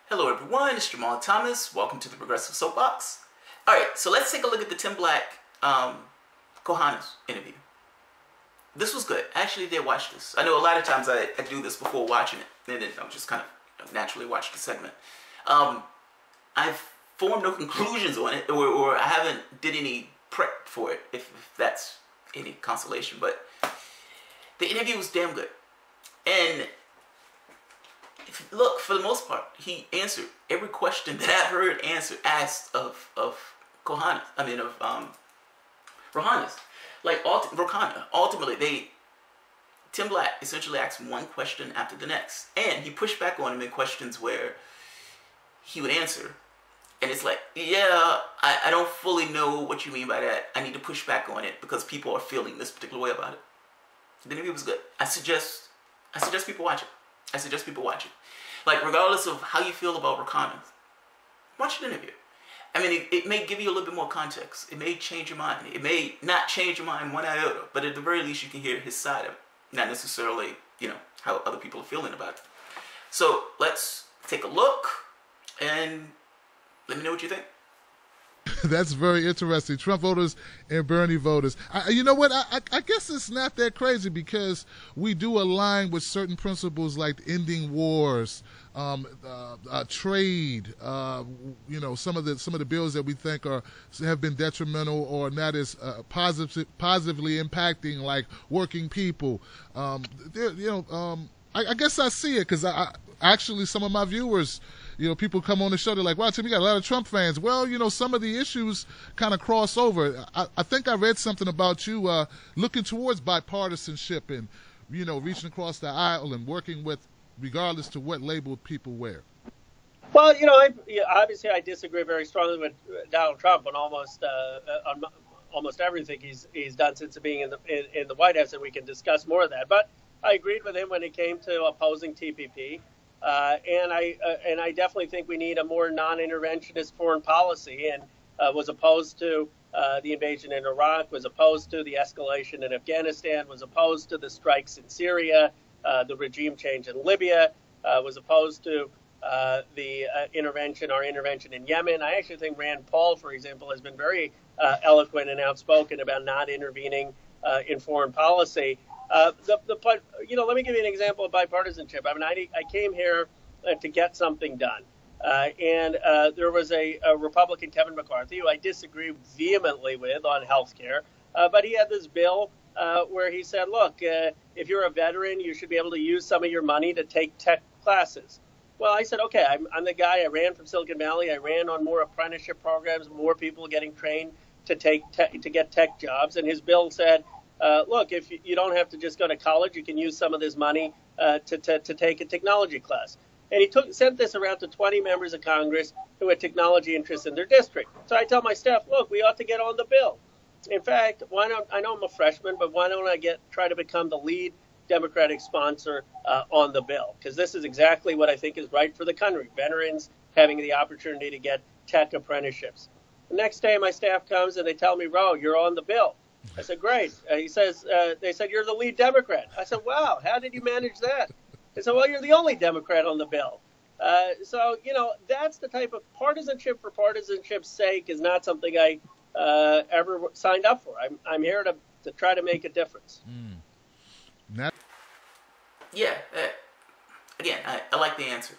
Hello everyone, it's Jamal Thomas. Welcome to the Progressive Soapbox. Alright, so let's take a look at the Tim Black Khanna's interview. This was good. I actually did watch this. I know a lot of times I do this before watching it, and then I'll just kind of naturally watch the segment. I've formed no conclusions on it, or I haven't did any prep for it, if that's any consolation, but the interview was damn good. And look, for the most part, he answered every question that I've heard asked of Khanna. I mean, of Rohannes. Like, Khanna. Ultimately, Tim Black essentially asked one question after the next. And he pushed back on him in questions where he would answer. And it's like, yeah, I don't fully know what you mean by that. I need to push back on it because people are feeling this particular way about it. The interview was good. I suggest people watch it. I suggest people watch it. Like, regardless of how you feel about Khanna, watch the interview. I mean, it may give you a little bit more context. It may change your mind. It may not change your mind one iota, but at the very least, you can hear his side of it. Not necessarily, you know, how other people are feeling about it. So, let's take a look, and let me know what you think. That's very interesting. Trump voters and Bernie voters. You know what? I guess it's not that crazy because we do align with certain principles like ending wars, trade. You know, some of the bills that we think have been detrimental or not as positively impacting, like working people. I guess I see it because actually some of my viewers. You know, people come on the show, they're like, wow, Tim, you got a lot of Trump fans. Well, you know, some of the issues kind of cross over. I think I read something about you looking towards bipartisanship and, you know, reaching across the aisle and working with, regardless to what label people wear. Well, you know, obviously I disagree very strongly with Donald Trump on almost everything he's done since being in the White House, and we can discuss more of that. But I agreed with him when it came to opposing TPP. And I definitely think we need a more non-interventionist foreign policy, and was opposed to the invasion in Iraq, was opposed to the escalation in Afghanistan, was opposed to the strikes in Syria, the regime change in Libya, was opposed to our intervention in Yemen. I actually think Rand Paul, for example, has been very eloquent and outspoken about not intervening in foreign policy. Let me give you an example of bipartisanship. I mean, I came here to get something done. And there was a Republican, Kevin McCarthy, who I disagree vehemently with on health care. But he had this bill where he said, look, if you're a veteran, you should be able to use some of your money to take tech classes. Well, I said, okay, I'm the guy. I ran from Silicon Valley. I ran on more apprenticeship programs, more people getting trained to get tech jobs. And his bill said, look, if you don't have to just go to college, you can use some of this money to take a technology class. And he sent this around to 20 members of Congress who had technology interests in their district. So I tell my staff, look, we ought to get on the bill. In fact, I know I'm a freshman, but why don't I try to become the lead Democratic sponsor on the bill? Because this is exactly what I think is right for the country. Veterans having the opportunity to get tech apprenticeships. The next day, my staff comes and they tell me, Ro, you're on the bill. I said, great. They said, you're the lead Democrat. I said, wow, how did you manage that? They said, well, you're the only Democrat on the bill. So, you know, that's the type of partisanship for partisanship's sake is not something I ever signed up for. I'm here to try to make a difference. Yeah. Again, I like the answer.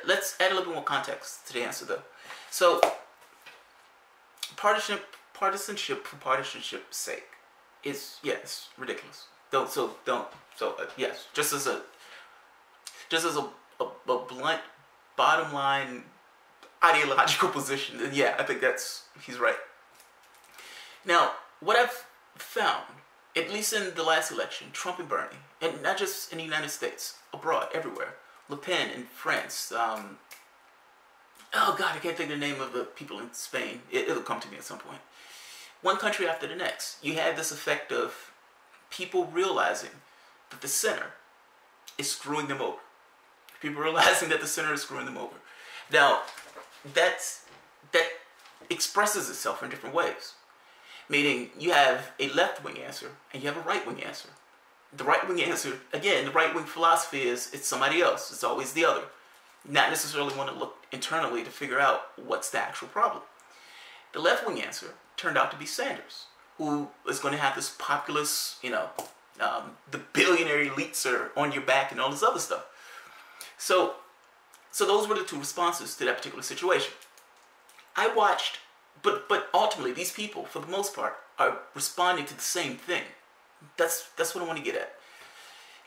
Let's add a little bit more context to the answer, though. So, partisanship for partisanship's sake is, it's ridiculous. Yes, just as a blunt bottom line ideological position, then yeah, I think he's right. Now, what I've found, at least in the last election, Trump and Bernie, and not just in the United States, abroad, everywhere, Le Pen in France, oh God, I can't think of the name of the people in Spain. It'll come to me at some point. One country after the next, you have this effect of people realizing that the center is screwing them over. People realizing that the center is screwing them over. Now, that expresses itself in different ways. Meaning, you have a left-wing answer and you have a right-wing answer. The right-wing answer, again, the right-wing philosophy is it's somebody else. It's always the other. Not necessarily want to look internally to figure out what's the actual problem. The left-wing answer turned out to be Sanders, who is going to have this populist, the billionaire elites are on your back and all this other stuff. So those were the two responses to that particular situation. I watched, but ultimately these people, for the most part, are responding to the same thing. That's what I want to get at.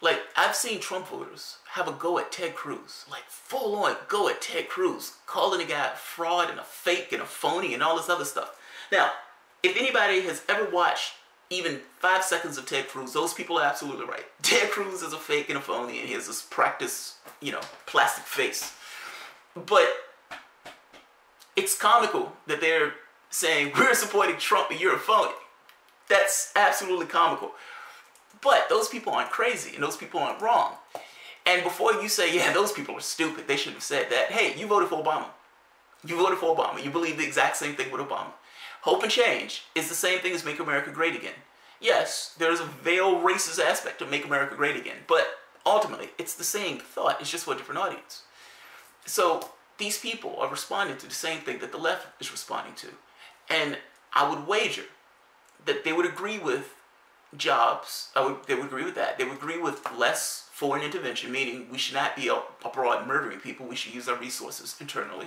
Like, I've seen Trump voters have a go at Ted Cruz. Like, full on go at Ted Cruz. Calling the guy a fraud and a fake and a phony and all this other stuff. Now, if anybody has ever watched even 5 seconds of Ted Cruz, those people are absolutely right. Ted Cruz is a fake and a phony and he has this practice, plastic face. But it's comical that they're saying, we're supporting Trump and you're a phony. That's absolutely comical. But those people aren't crazy and those people aren't wrong. And before you say, yeah, those people are stupid, they should have said that, hey, you voted for Obama. You voted for Obama. You believe the exact same thing with Obama. Hope and change is the same thing as Make America Great Again. Yes, there's a veiled racist aspect of Make America Great Again, but ultimately, it's the same thought. It's just for a different audience. So these people are responding to the same thing that the left is responding to. And I would wager that they would agree with jobs. They would agree with that. They would agree with less foreign intervention, meaning we should not be abroad murdering people. We should use our resources internally.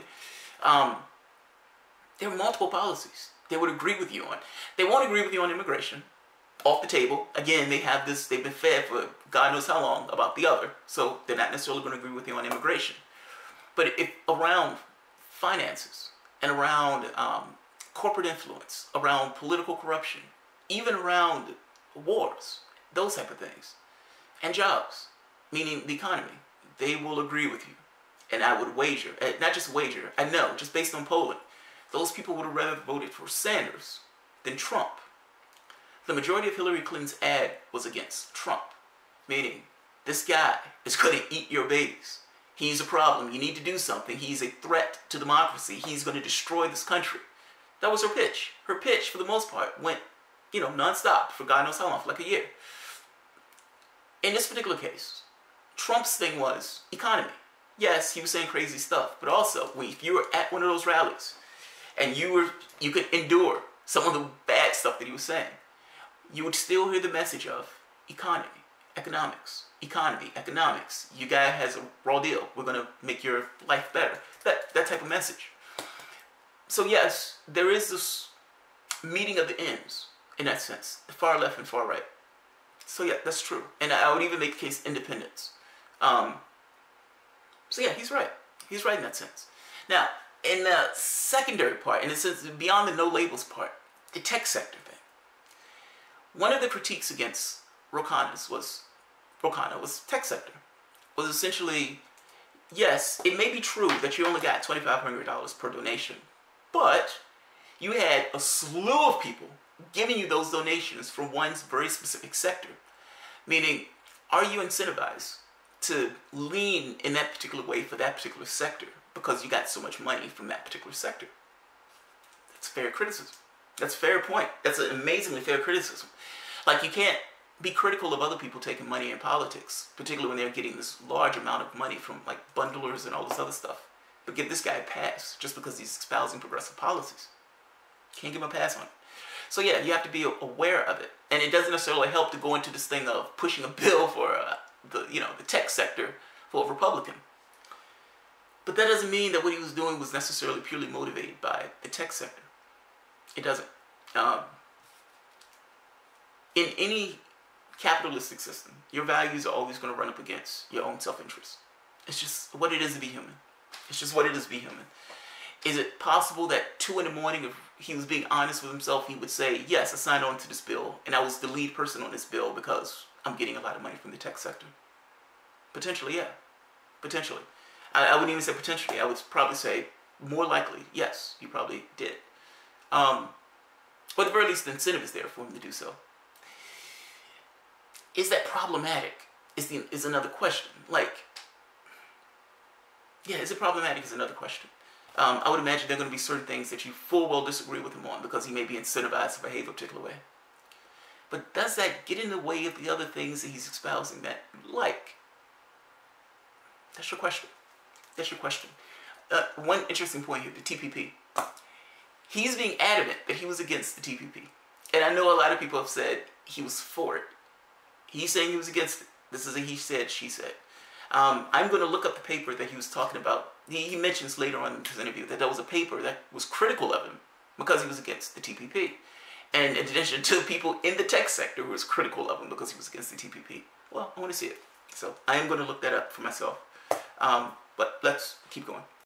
There are multiple policies they would agree with you on. They won't agree with you on immigration. Off the table. Again, they have this, they've been fed for God knows how long about the other. So they're not necessarily going to agree with you on immigration. But if around finances and around corporate influence, around political corruption, even around wars, those type of things, and jobs, meaning the economy, they will agree with you. And I would wager, not just wager, I know, just based on polling, those people would have rather voted for Sanders than Trump. The majority of Hillary Clinton's ad was against Trump, meaning this guy is going to eat your babies. He's a problem. You need to do something. He's a threat to democracy. He's going to destroy this country. That was her pitch. Her pitch, for the most part, went, nonstop for God knows how long, for like a year. In this particular case, Trump's thing was economy. Yes, he was saying crazy stuff, but also, if you were at one of those rallies and you could endure some of the bad stuff that he was saying, you would still hear the message of economy, economics, economy, economics. You guy has a raw deal. We're going to make your life better. That type of message. So yes, there is this meeting of the ends in that sense, the far left and far right. So yeah, that's true. And I would even make the case independence. So yeah, he's right. He's right in that sense. Now, in the secondary part, in the sense beyond the no labels part, the tech sector thing. One of the critiques against Khanna was tech sector. Was essentially, yes, it may be true that you only got $2,500 per donation, but you had a slew of people giving you those donations from one very specific sector. Meaning, are you incentivized to lean in that particular way for that particular sector because you got so much money from that particular sector? That's fair criticism. That's a fair point. That's an amazingly fair criticism. Like, you can't be critical of other people taking money in politics, particularly when they're getting this large amount of money from like bundlers and all this other stuff. But give this guy a pass just because he's espousing progressive policies. Can't give him a pass on it. So yeah, you have to be aware of it. And it doesn't necessarily help to go into this thing of pushing a bill for the tech sector for a Republican. But that doesn't mean that what he was doing was necessarily purely motivated by the tech sector. It doesn't. In any capitalistic system, your values are always going to run up against your own self-interest. It's just what it is to be human. It's just what it is to be human. Is it possible that 2 in the morning, if he was being honest with himself, he would say, yes, I signed on to this bill, and I was the lead person on this bill because I'm getting a lot of money from the tech sector? Potentially, yeah. Potentially. I wouldn't even say potentially. I would probably say more likely, yes, he probably did. But at the very least, the incentive is there for him to do so. Is that problematic? Is another question. Like, yeah, is it problematic is another question. I would imagine there are going to be certain things that you full well disagree with him on because he may be incentivized to behave a particular way. But does that get in the way of the other things that he's espousing that you like? That's your question. That's your question. One interesting point here, the TPP. He's being adamant that he was against the TPP. And I know a lot of people have said he was for it. He's saying he was against it. This is a he said, she said. I'm going to look up the paper that he was talking about. He mentions later on in his interview that there was a paper that was critical of him because he was against the TPP. And in addition to people in the tech sector who was critical of him because he was against the TPP. Well, I want to see it. So I am going to look that up for myself. But let's keep going.